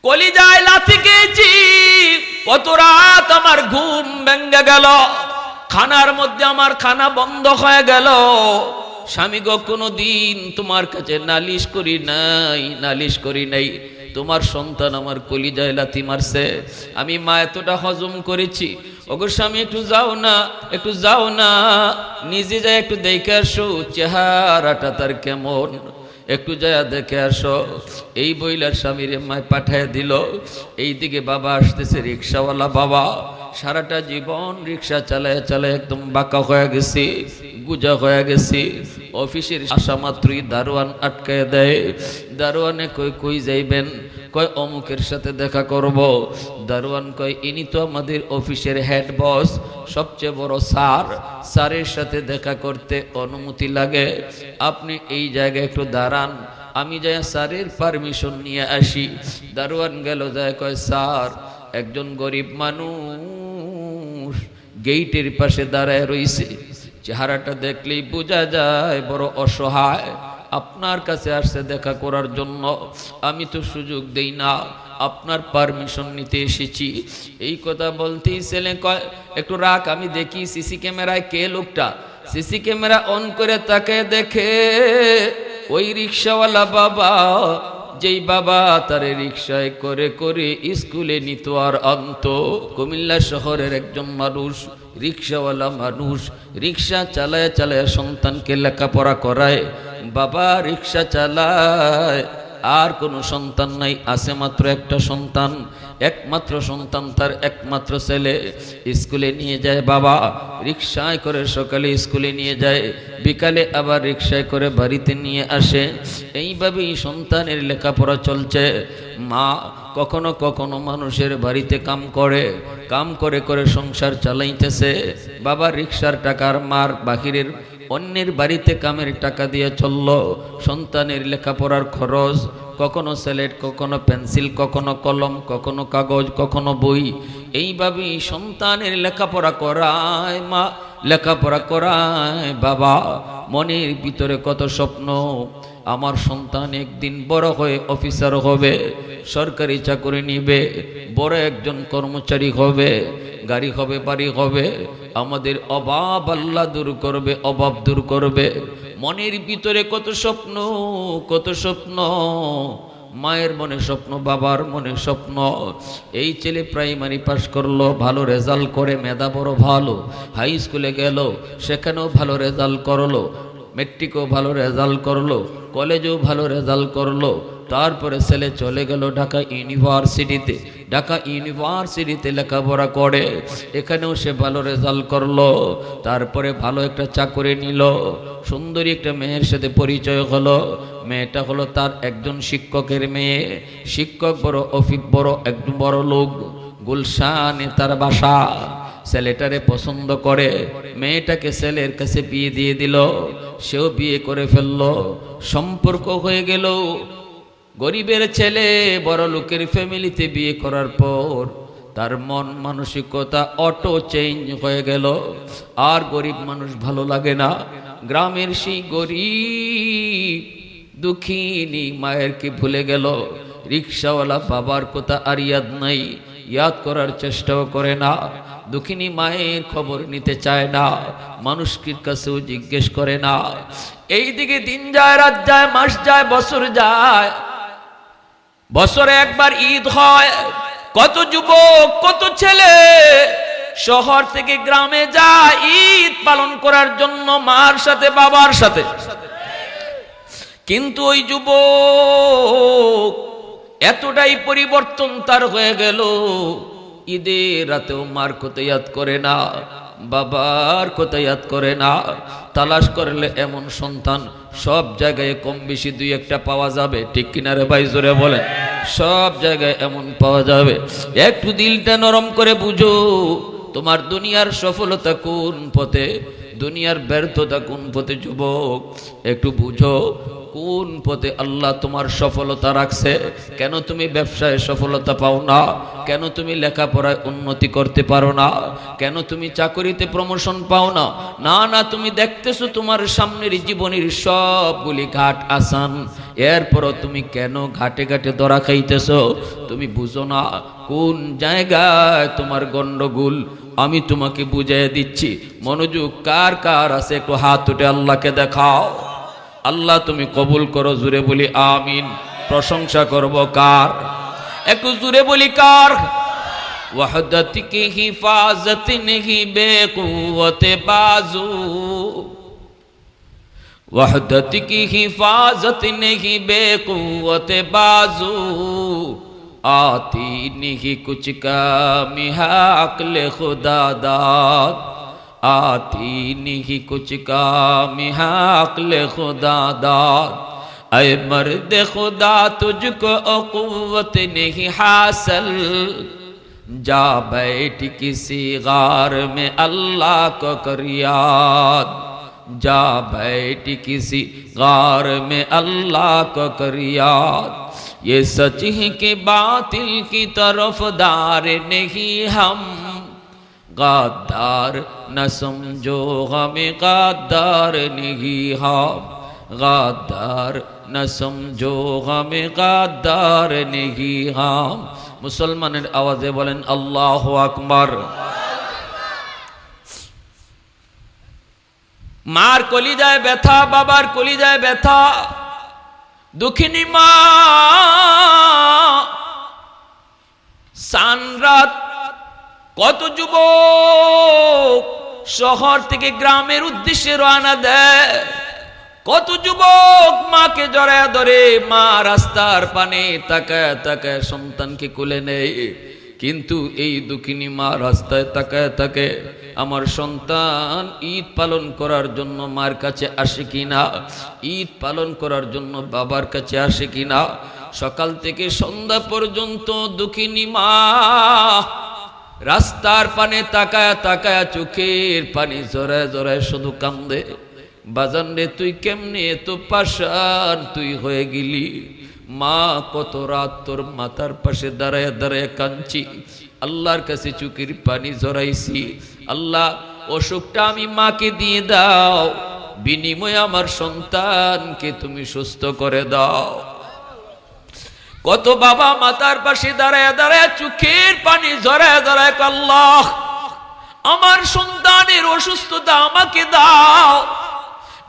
কলিজায় লাথি খেয়েছি, কত রাত আমার ঘুম ভেঙে গেল, খানার মধ্যে আমার খানা বন্ধ হয়ে গেল। স্বামী গো কোনোদিন তোমার কাছে নালিশ করি নাই, তোমার সন্তান আমার কলিজায় লাথি মারছে, আমি মা এতটা হজম করেছি। ওগো স্বামী একটু যাও না, নিজে যাই একটু দেখে আসো চেহারাটা তার কেমন, একটু যায় দেখে আসো। এই বইলার স্বামীর মায় পাঠায় দিল। এইদিকে বাবা আসতেছে, রিক্সাওয়ালা বাবা, সারাটা জীবন রিক্সা চালায় একদম বাঁকা হয়ে গেছি, গুজা হয়ে গেছি। অফিসের আসা মাত্রই দারোয়ান আটকায় দেয়। দারোয়ানে কই যাইবেন? কয় অমুকের সাথে দেখা করব। দারোয়ান কয় ইনি তো আমাদের অফিসের হেড বস, সবচেয়ে বড় স্যারের সাথে দেখা করতে অনুমতি লাগে, আপনি এই জায়গায় একটু দাঁড়ান, আমি যাই স্যারের পারমিশন নিয়ে আসি। দারোয়ান গেল, যায় কয় স্যার একজন গরিব মানুষ গেইটের পাশে দাঁড়ায় রইছে, চেহারাটা দেখলেই বোঝা যায় বড় অসহায়, আপনার কাছে আসছে দেখা করার জন্য, আমি তো সুযোগ দেই না, আপনার পারমিশন নিতে এসেছি। এই কথা বলতেই ছেলে কয় একটু রাখ, আমি দেখি সিসি ক্যামেরায় কে লোকটা। সিসি ক্যামেরা অন করে তাকে দেখে ওই রিক্সাওয়ালা বাবা, যেই বাবা তারে রিক্সায় করে করে স্কুলে নিত আর আনতো। কুমিল্লা শহরের একজন মানুষ, রিক্সাওয়ালা মানুষ, রিক্সা চালায় সন্তানকে লেখাপড়া করায়। বাবা রিক্সা চালায়, আর কোনো সন্তান নাই, আছে মাত্র একটা সন্তান, একমাত্র সন্তান তার একমাত্র ছেলে। স্কুলে নিয়ে যায় বাবা, রিক্সায় করে সকালে স্কুলে নিয়ে যায়, বিকালে আবার রিক্সায় করে বাড়িতে নিয়ে আসে। এইভাবেই সন্তানের লেখাপড়া চলছে। মা কখনো কখনো মানুষের বাড়িতে কাম করে সংসার চালাইতেছে। বাবা রিক্সার টাকার মার বাহিরের অন্যের বাড়িতে কামের টাকা দিয়ে চলল। সন্তানের লেখাপড়ার খরচ, কখনো স্লেট, কখনো পেন্সিল, কখনো কলম, কখনো কাগজ, কখনো বই। এইভাবেই সন্তানের লেখাপড়া করায় মা, লেখাপড়া করায় বাবা। মনের ভিতরে কত স্বপ্ন, আমার সন্তান একদিন বড় হয়ে অফিসার হবে, সরকারি চাকরি নিবে, বড় একজন কর্মচারী হবে, গাড়ি হবে, বাড়ি হবে, আমাদের অভাব আল্লাহ দূর করবে, অভাব দূর করবে। মনের ভিতরে কত স্বপ্ন, মায়ের মনে স্বপ্ন, বাবার মনে স্বপ্ন। এই ছেলে প্রাইমারি পাস করলো, ভালো রেজাল্ট করে, মেধা বড় ভালো, হাই স্কুলে গেল, সেখানেও ভালো রেজাল্ট করলো, মেট্রিকও ভালো রেজাল্ট করলো, কলেজেও ভালো রেজাল্ট করলো। তারপরে ছেলে চলে গেল ঢাকা ইউনিভার্সিটিতে লেখাপড়া করে, এখানেও সে ভালো রেজাল্ট করলো। তারপরে ভালো একটা চাকরি নিল, সুন্দরী একটা মেয়ের সাথে পরিচয় হলো। মেয়েটা হলো তার একজন শিক্ষকের মেয়ে, শিক্ষক বড় একদম বড় লোক, গুলশানে তার বাসা। ছেলেটারে পছন্দ করে, মেয়েটাকে ছেলের কাছে বিয়ে দিয়ে দিল, সেও বিয়ে করে ফেললো, সম্পর্ক হয়ে গেল। গরিবের ছেলে বড় লোকের ফ্যামিলিতে বিয়ে করার পর তার মন মানসিকতা অটো চেঞ্জ হয়ে গেল, আর গরিব মানুষ ভালো লাগে না। গ্রামের সেই গরিব দুঃখিনী মায়েরকে ভুলে গেল, রিক্সাওয়ালা বাবার কথা আর ইয়াদ নাই, ইয়াদ করার চেষ্টাও করে না, দুঃখিনী মায়ের খবর নিতে চায় না, মানুষের কাছেও জিজ্ঞেস করে না। এইদিকে দিন যায়, রাত যায়, মাস যায়, বছর যায়। বছরে একবার ঈদ হয়, কত যুবক, কত ছেলে শহর থেকে গ্রামে যায় ঈদ পালন করার জন্য, মার সাথে, বাবার সাথে। কিন্তু ওই যুবক এতটাই পরিবর্তন তার হয়ে গেল, ঈদের রাতেও মার কথা ইয়াদ করে না, বাবার কথা ইয়াদ করে না। তালাশ করলে এমন সন্তান সব জায়গায় কম বেশি দুই একটা পাওয়া যাবে, ঠিক কিনারে ভাই জোরে বলেন? সব জায়গায় এমন পাওয়া যাবে। একটু দিলটা নরম করে বুঝো, তোমার দুনিয়ার সফলতা কোন পথে, দুনিয়ার ব্যর্থতা কোন পথে। যুবক একটু বুঝো, কোন পথে আল্লাহ তোমার সফলতা রাখছে? কেন তুমি ব্যবসায় সফলতা পাও না? কেন তুমি লেখাপড়ায় উন্নতি করতে পারো না? কেন তুমি চাকরিতে প্রমোশন পাও না? না না, তুমি দেখতেছো তোমার সামনের জীবনের সবগুলি ঘাট আসান, এরপরও তুমি কেন ঘাটে ঘাটে ধরা খাইতেছো? তুমি বুঝো না কোন জায়গায় তোমার গন্ডগোল। আমি তোমাকে বুঝিয়ে দিচ্ছি। মনোযোগ কার কার আছে একটু হাত উঠে আল্লাহকে দেখাও। আল্লাহ তুমি কবুল করো, জুড়ে বলি আমিন। প্রশংসা করব কার? একটু জুড়ে বলি কার? वहदत की हिफाजत नहीं बेकुव्वत बाजू, वहदत की हिफाजत नहीं बेकुव्वत बाजू, आती नहीं कुछ कामी है अक्ल खुदा दाद, आती नहीं कुछ कामी है अक्ल खुदा दाद। ऐ मर्द खुदा तुझको कुव्वत नहीं हासिल, जा बैठ किसी गार में अल्लाह को कर याद, जा बैठ किसी गार में अल्लाह को कर याद। ये सच है कि बातिल की तरफदार नहीं हम, गद्दार न समझो हमें गद्दार नहीं हम, गद्दार न समझो हमें गद्दार नहीं हम। মুসলমানের আওয়াজে বলেন আল্লাহু আকবার। মার কলিজায় ব্যথা, বাবার কলিজায় ব্যথা, দুঃখিনী মা সানরাত। কত যুবক শহর থেকে গ্রামের উদ্দেশ্যে রওনা দেয়, কত যুবক মাকে জড়ায় ধরে, মা রাস্তার পানে তাকায় তাকায় সন্তানকে কোলে নেয়। কিন্তু এই দুঃখিনী মা রাস্তায় তাকায় থাকে, আমার সন্তান ঈদ পালন করার জন্য মার কাছে আসে কিনা, ঈদ পালন করার জন্য বাবার কাছে আসে কিনা। সকাল থেকে সন্ধ্যা পর্যন্ত দুঃখিনী মা রাস্তার পানে তাকায় তাকায় চোখের পানি জড়ায় জড়ায় শুধু কান্দে। বাজান রে তুই কেমনে এত পাষাণ তুই হয়ে গেলি? মা কত রাত তোর মাথার পাশে দাঁড়ায় দাঁড়ায় কাঁদছি, আল্লাহর কাছে চোখের পানি জড়াইছি। আল্লাহ অসুখটা আমি মাকে দিয়ে দাও, বিনিময়ে আমার সন্তানকে তুমি সুস্থ করে দাও। কত বাবা মাতার পাশে দাঁড়ায় দাঁড়ায় চোখের পানি জড়ায় দাঁড়ায়, আল্লাহ আমার সন্তানের অসুস্থতা আমাকে দাও,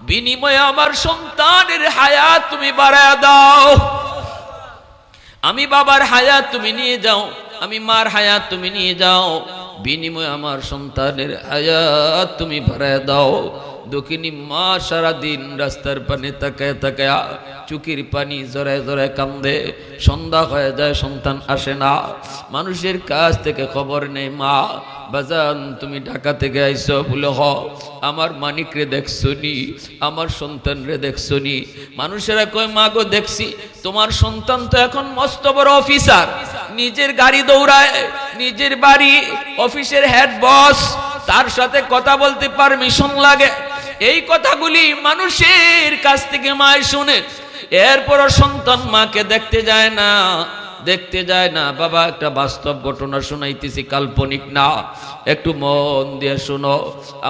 বিনিময়ে আমার সন্তানের হায়াত তুমি বাড়ায় দাও। আমি বাবার হায়াত তুমি নিয়ে যাও, আমি মার হায়াত তুমি নিয়ে যাও, বিনিময়ে আমার সন্তানের হায়াত তুমি বাড়ায় দাও। দুঃখিনী মা সারাদিন রাস্তার পানে তাকায় তাকায় চুকির পানি জড়ায় জড়ায় কান্দে। সন্ধ্যা হয়ে যায়, সন্তান আসে না, মানুষের কাছ থেকে খবর নেই। মা বাজান তুমি ঢাকা থেকে আইসো বলে, হ আমার মানিক রে দেখছো নি, আমার সন্তান রে দেখছো নি? মানুষেরা কয় মা গো দেখছি, তোমার সন্তান তো এখন মস্ত বড় অফিসার, নিজের গাড়ি দৌড়ায়, নিজের বাড়ি, অফিসের হেড বস, তার সাথে কথা বলতে পারমিশন লাগে। এই কথাগুলি মানুষের কাছ থেকে মায় শুনে, এরপরও সন্তান মাকে দেখতে যায় না, দেখতে যায় না। বাবা একটা বাস্তব ঘটনা শোনাইতেছি, কাল্পনিক না, একটু মন দিয়ে শোনো।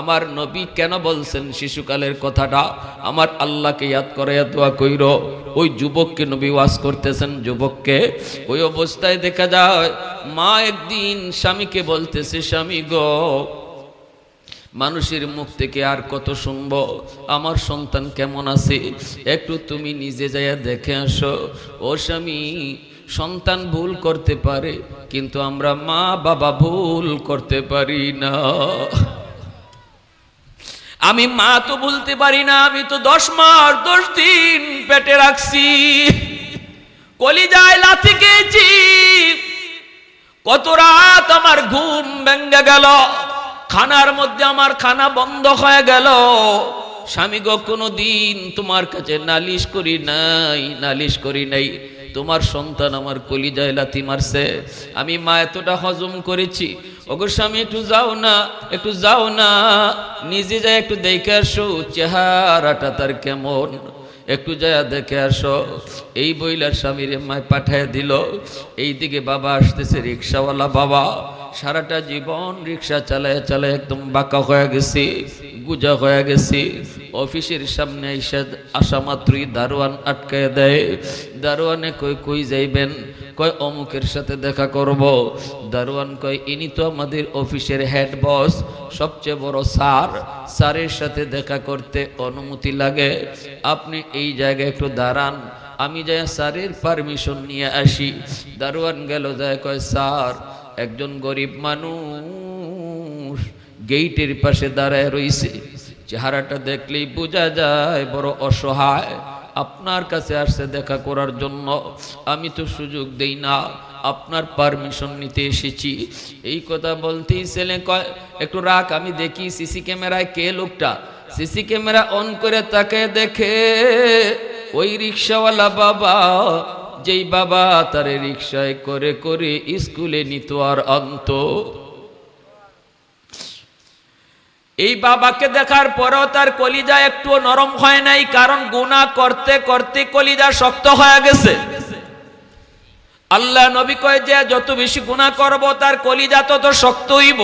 আমার নবী কেন বলছেন শিশুকালের কথাটা? আমার আল্লাহকে ইয়াদ করে দোয়া কইরো। ওই যুবককে নবী ওয়াজ করতেছেন, যুবককে ওই অবস্থায় দেখা যায় মা একদিন স্বামীকে বলতেছে, স্বামী গো, মানুষের মুখ থেকে আর কত শুনবো, আমার সন্তান কেমন আছে, একটু তুমি নিজে যাইয়া দেখে আসো। ও স্বামী, সন্তান ভুল করতে পারে, কিন্তু আমরা মা বাবা ভুল করতে পারি না। আমি মা তো ভুলতে পারি না, আমি তো 10 মাস 10 দিন পেটে রাখছি, কলিজায় লাথি খেয়েছি, কত রাত আমার ঘুম ভেঙে গেল, খানার মধ্যে আমার খানা বন্ধ হয়ে গেল। স্বামী গো, কোনো দিন তোমার কাছে নালিশ করি নাই, নালিশ করি নাই। তোমার সন্তান আমার কলিজায় লাথি মারছে, আমি মা এতটা হজম করেছি। ওগো স্বামী, একটু যাও না, একটু যাও না, নিজে যাই একটু দেখে আসো চেহারাটা তার কেমন। একটু যায় দেখে আসো। এই বইলার স্বামীর মায় পাঠায় দিল। এইদিকে বাবা আসতেছে, রিক্সাওয়ালা বাবা। সারাটা জীবন রিক্সা চালায় চালায় একদম বাঁকা হয়ে গেছি, গুজা হয়ে গেছি। অফিসের সামনে এসে আসা মাত্রই দারোয়ান আটকায় দেয়। দারোয়ানে কই কই যাইবেন? কয় অমুকের সাথে দেখা করব। দারোয়ান কয় ইনি তো আমাদের অফিসের হেড বস, সবচেয়ে বড় স্যার। স্যারের সাথে দেখা করতে অনুমতি লাগে, আপনি এই জায়গায় একটু দাঁড়ান, আমি যাই স্যারের পারমিশন নিয়ে আসি। দারোয়ান গেল, যায় কয় স্যার একজন গরিব মানুষ গেইটের পাশে দাঁড়ায় রইছে, চেহারাটা দেখলেই বোঝা যায় বড় অসহায়, আপনার কাছে আসছে দেখা করার জন্য, আমি তো সুযোগ দেই না, আপনার পারমিশন নিতে এসেছি। এই কথা বলতেই ছেলে কয় একটু রাখ, আমি দেখি সিসি ক্যামেরায় কে লোকটা। সিসি ক্যামেরা অন করে তাকে দেখে ওই রিক্সাওয়ালা বাবা, যেই বাবা তারে রিক্সায় করে করে স্কুলে নিত আর আনত। এই বাবাকে দেখার পরেও তার কলিজা একটু নরম হয় নাই, কারণ গুনাহ করতে করতে কলিজা শক্ত হয়ে গেছে। আল্লাহ নবী কয় যে যত বেশি গুনাহ করব তার কলিজা তত শক্ত হইব,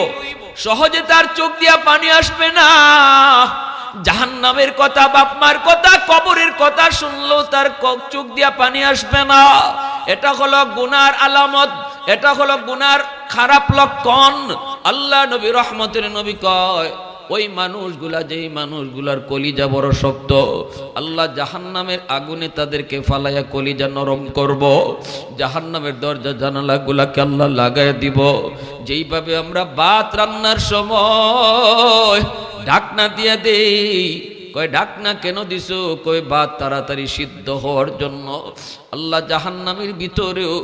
সহজে তার চোখ দিয়া পানি আসবে না। জাহান্নামের কথা, বাপ মার কথা, কবরের কথা শুনলেও তার চোখ দিয়া পানি আসবে না। এটা হলো গুনার আলামত, এটা হলো গুনার খারাপ লক্ষণ। আল্লাহ নবী রহমতের নবী কয় ওই মানুষগুলা, যেই মানুষগুলার কলিজা বড় শক্ত, আল্লাহ জাহান্নামের আগুনে তাদেরকে ফালাইয়া কলিজা নরম করব। জাহান্নামের দরজা জানালাগুলাকে আল্লাহ লাগাই দিব। যেইভাবে আমরা ভাত রান্নার সময় ঢাকনা দিয়ে দেই, কয় ঢাকনা কেন দিছো? কয় ভাত তাড়াতাড়ি সিদ্ধ হওয়ার জন্য। আল্লাহ জাহান্নামের ভিতরেও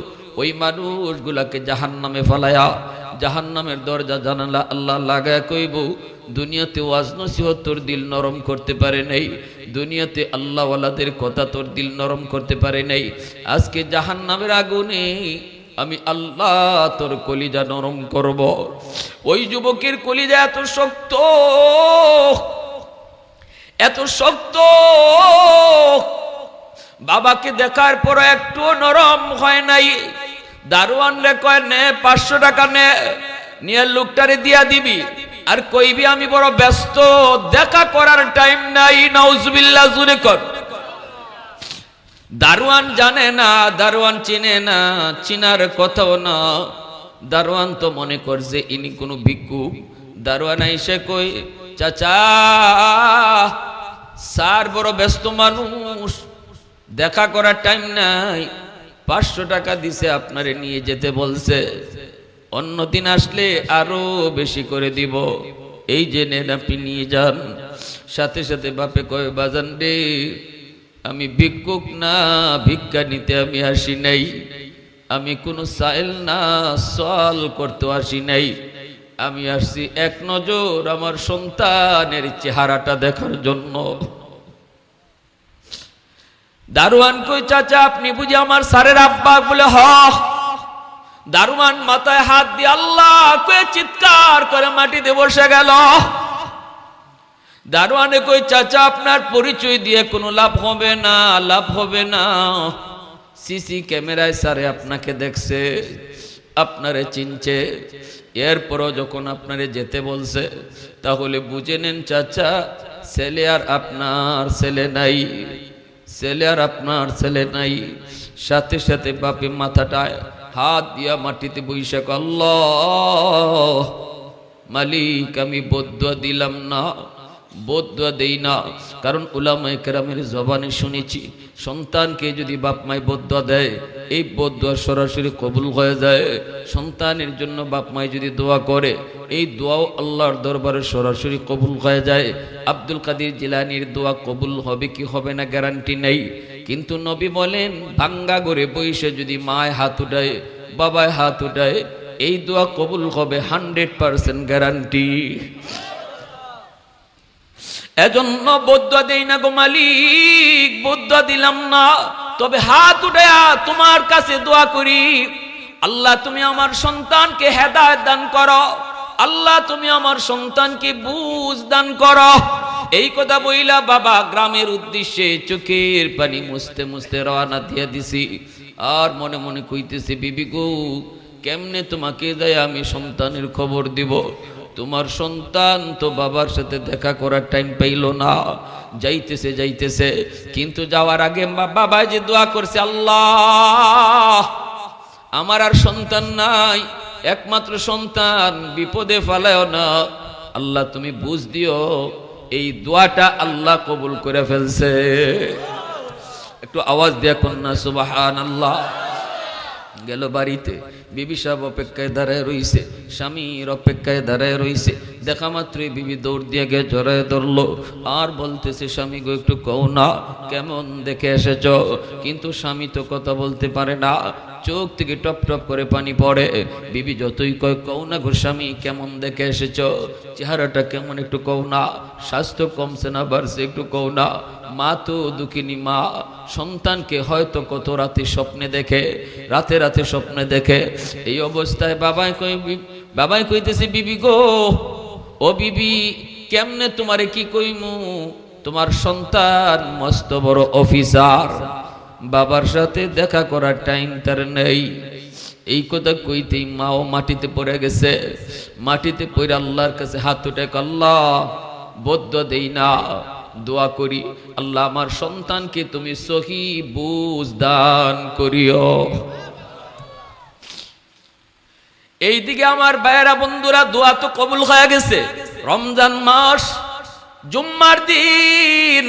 ওই মানুষগুলাকে জাহান্নামে ফালায়া জাহান্নামের দরজা জানালা আল্লাহ লাগায় কইব, দুনিয়াতে ওয়াজ নসিহত তোর দিল নরম করতে পারে নাই, দুনিয়াতে আল্লাহওয়ালাদের কথা তোর দিল নরম করতে পারে নাই, আজকে জাহান্নামের আগুনে আমি আল্লাহ তোর কলিজা নরম করব। ওই যুবকের কলিজা এত শক্ত, এত শক্ত, বাবাকে দেখার পর একটু নরম হয় নাই। দারোয়ান রে কয় নে 500 টাকা নে, নিয়ে লোকটারে দিয়া দিবি, আর কইবি আমি বড় ব্যস্ত, দেখা করার টাইম নাই। নাউজুবিল্লাহ জুরে কর। দারোয়ান জানে না, দারোয়ান চিনে না, চিনার কথাও না। দারোয়ান তো মনে করছে ইনি কোনো ভিক্ষুক। দারোয়ান এসে কই চাচা, স্যার বড় ব্যস্ত মানুষ, দেখা করার টাইম নাই, 500 টাকা দিছে আপনারে নিয়ে যেতে বলছে, অন্যদিন আসলে আরো বেশি করে দিব, এই যে নেন আপনি নিয়ে যান। সাথে সাথে বাপে কয় বাজান রে, আমি ভিক্ষুক না, ভিক্ষা নিতে আমি আসি নাই, আমি কোনো সাইল না, সওয়াল করতে আসি নাই, আমি আসছি এক নজর আমার সন্তানের চেহারাটা দেখার জন্য। দারোয়ান কই চাচা আপনি বুঝি আমার স্যারের আব্বা? বলে হ। দারোয়ান মাথায় হাত দিয়ে আল্লাহ কয়ে চিৎকার করে মাটিতে বসে গেল। দারোয়ানে কই চাচা আপনার পরিচয় দিয়ে কোনো লাভ হবে না, লাভ হবে না, সিসি ক্যামেরায় স্যারে আপনাকে দেখছে, আপনারে চিনছে, এরপরও যখন আপনারে যেতে বলছে তাহলে বুঝে নেন চাচা, ছেলে আর আপনার ছেলে নাই, ছেলে আর আপনার ছেলে নাই। সাথে সাথে বাপে মাথাটায় হাত দিয়া মাটিতে বইসা আল্লাহ মালিক, আমি বদুয়া দিলাম না, বদুয়া দেই না, কারণ উলামায়ে কেরামের জবানে শুনেছি সন্তানকে যদি বাপ মায় বদুয়া দেয় এই বদুয়া সরাসরি কবুল হয়ে যায়। সন্তানের জন্য বাপ মায় যদি দোয়া করে এই দোয়াও আল্লাহর দরবারে সরাসরি কবুল হয়ে যায়। আব্দুল কাদের জিলানীর দোয়া কবুল হবে কি হবে না গ্যারান্টি নেই, কিন্তু নবী বলেন ভাঙ্গা করে বইসে যদি মায় হাত উঠায়, বাবায় হাত উঠায়, এই দোয়া কবুল হবে 100% গ্যারান্টি। এজন্য বদুয়া দেই না গো মালিক, বদুয়া দিলাম না, তবে হাত উঠায়া তোমার কাছে দোয়া করি, আল্লাহ তুমি আমার সন্তানকে হেদায়েত দান করো, আল্লাহ তুমি আমার সন্তানকে বুঝ দান করো। এই কথা বইলা বাবা গ্রামের উদ্দেশ্যে চোখের পানি মুছতে মুছতে রওনা দিয়ে দিছি। আর মনে মনে কইতেছি, বিবি গো, কেমনে তোমাকে দেয় আমি সন্তানের খবর দিব? তোমার সন্তান তো বাবার সাথে দেখা করার টাইম পাইল না। যাইতেছে কিন্তু যাওয়ার আগে বাবা যে দোয়া করছে, আল্লাহ আমার আর সন্তান নাই, একমাত্র সন্তান, বিপদে ফেলায়ও না আল্লাহ, তুমি বুঝ দিও। এই দোয়াটা আল্লাহ কবুল করে ফেলছে। একটু আওয়াজ দিয়া কন্যা সুবহানাল্লাহ। গেল বাড়িতে, বিবি সাহেব অপেক্ষায় দাঁড়ায় রইছে, স্বামীর অপেক্ষায় দাঁড়ায় রইছে। দেখা মাত্রই বিবি দৌড় দিয়ে গিয়ে জড়ায় ধরলো আর বলতেছে, স্বামী গো একটু কও না কেমন দেখে এসেছ? কিন্তু স্বামী তো কথা বলতে পারে না, চোখ থেকে টপ টপ করে পানি পড়ে। বিবি যতই কয় কও না গো স্বামী কেমন দেখে এসেছ, চেহারাটা কেমন একটু কও না, স্বাস্থ্য কমছে না বাড়ছে একটু কও না। মা তো দুঃখিনী মা, সন্তানকে হয়তো কত রাতে স্বপ্নে দেখে, রাতে রাতে স্বপ্নে দেখে। এই অবস্থায় বাবাই কইতেছে, বিবি গো, ও বিবি কেমনে তোমারে কি কইমু, তোমার সন্তান মস্ত বড় অফিসার, বাবার সাথে দেখা করার টাইম তার নেই। এই কথা কইতেই মাও মাটিতে পড়ে গেছে। মাটিতে পড়ে আল্লাহর কাছে হাত উঠে, আল্লাহ বদ্ধ দেই না, দোয়া করি, আল্লাহ আমার সন্তানকে তুমি সহি বুঝ দান করিও। এইদিকে আমার ভাইয়েরা বন্ধুরা, দোয়া তো কবুল হয়ে গেছে। রমজান মাস, জুম্মার দিন,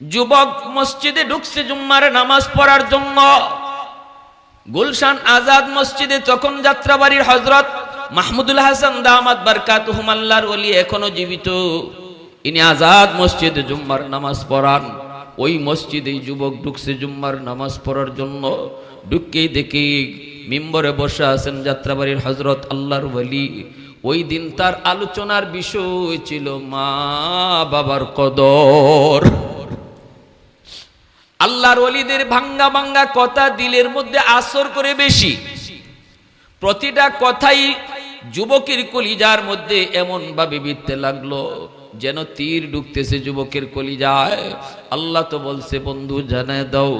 যুবক মসজিদে ঢুকছে জুম্মার নামাজ পড়ার জন্য। গুলশান আজাদ মসজিদে তখন যাত্রাবাড়ির হযরত মাহমুদুল হাসান দামাত বারকাতুহুম, আল্লাহর ওলি এখনো জীবিত, ইনি আজাদ মসজিদে জুম্মার নামাজ পড়ান। ওই মসজিদেই যুবক ঢুকছে জুম্মার নামাজ পড়ার জন্য। ঢুককেই দেখি মিম্বরে বসে আছেন যাত্রাবাড়ির হযরত আল্লাহর ওলি। ওই দিন তার আলোচনার বিষয় ছিল মা বাবার কদর। আল্লাহর ওলিদের ভাঙ্গা ভাঙ্গা কথা দিলের মধ্যে আসর করে বেশি। প্রতিটা কথাই যুবকের কলিজার মধ্যে এমন ভাবে বিঁধতে লাগলো যেন তীর ঢুকতেছে যুবকের কলিজায়। আল্লাহ তো বলছে, বন্ধু জানায় দাও,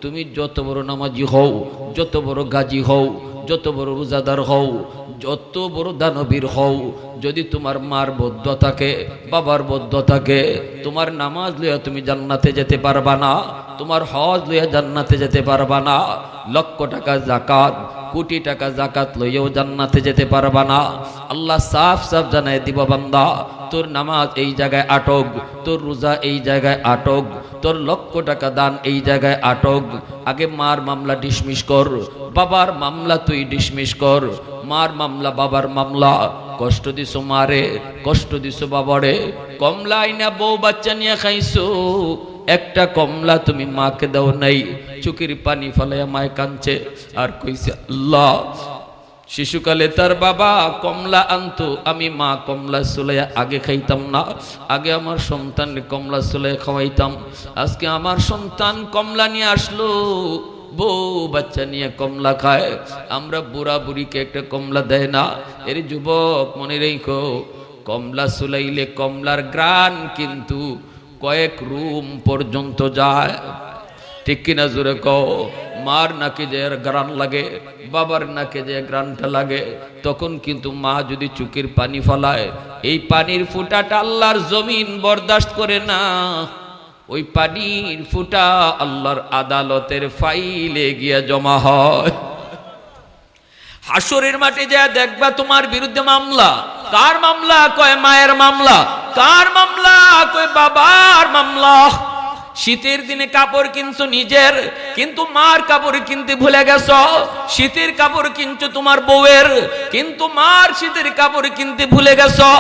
তুমি যত বড় নামাজি হও, যত বড় গাজী হও, যত বড় রোজাদার হও, যত বড় দানবীর হও, যদি তোমার মার বদ্ধ থাকে, বাবার বদ্ধ থাকে, তোমার নামাজ লইয়া তুমি জান্নাতে যেতে পারবা না, তোমার হজ লইয়া জান্নাতে যেতে পারবা না, লক্ষ টাকা জাকাত, কোটি টাকা জাকাত লইয়াও জান্নাতে যেতে পারবা না। আল্লাহ সাফ সাফ জানায় দিব, বান্দা তোর নামাজ এই জায়গায় আটক, তোর রোজা এই জায়গায় আটক, তোর লক্ষ টাকা দান এই জায়গায় আটক। আগে মার মামলা ডিসমিস কর, বাবার মামলা তুই ডিসমিস কর। মার মামলা, বাবার মামলা, কষ্ট দিছো মারে, কষ্ট দিছো বাবারে, কমলা আইনা বউ বাচ্চা নিয়ে খাইছো, একটা কমলা তুমি মাকে দাও নাই। চোখের পানি ফলাইয়া মায় কাঁদছে আর কইছে, আল্লাহ শিশুকালে তার বাবা কমলা আনতো, আমি মা কমলা সুলাইয়া আগে খাইতাম না, আগে আমার সন্তানকে কমলা সুলাইয়া খাওয়াইতাম। আজকে আমার সন্তান কমলা নিয়ে আসলো, বউ বাচ্চা নিয়ে কমলা খায়, আমরা বুড়া বুড়িকে একটা কমলা দেয় না। এর যুবক মনে রেখো, কমলা সুলাইলে কমলার গ্রান কিন্তু কয়েক রুম পর্যন্ত যায়। ঠিক কিনা জোরে কও? মার নাকে যে গ্রান লাগে, বাবার নাকে যে গ্রানটা লাগে, তখন কিন্তু মা যদি চোখের পানি ফলায়, এই পানির ফুটাটা আল্লাহর জমিন বরদাস্ত করে না। ওই পানির ফুটা আল্লাহর আদালতের ফাইলে গিয়া জমা হয়। হাসরের মাঠে যা দেখবা তোমার বিরুদ্ধে মামলা। কার মামলা? কয় মায়ের মামলা। কার মামলা? কয় বাবার মামলা। শীতের দিনে কাপড় কিনছো নিজের, কিন্তু মার কাপড় কিনতে ভুলে গেছো। শীতের কাপড় কিনছো তোমার বউয়ের, কিন্তু মার শীতের কাপড় কিনতে ভুলে গেছো।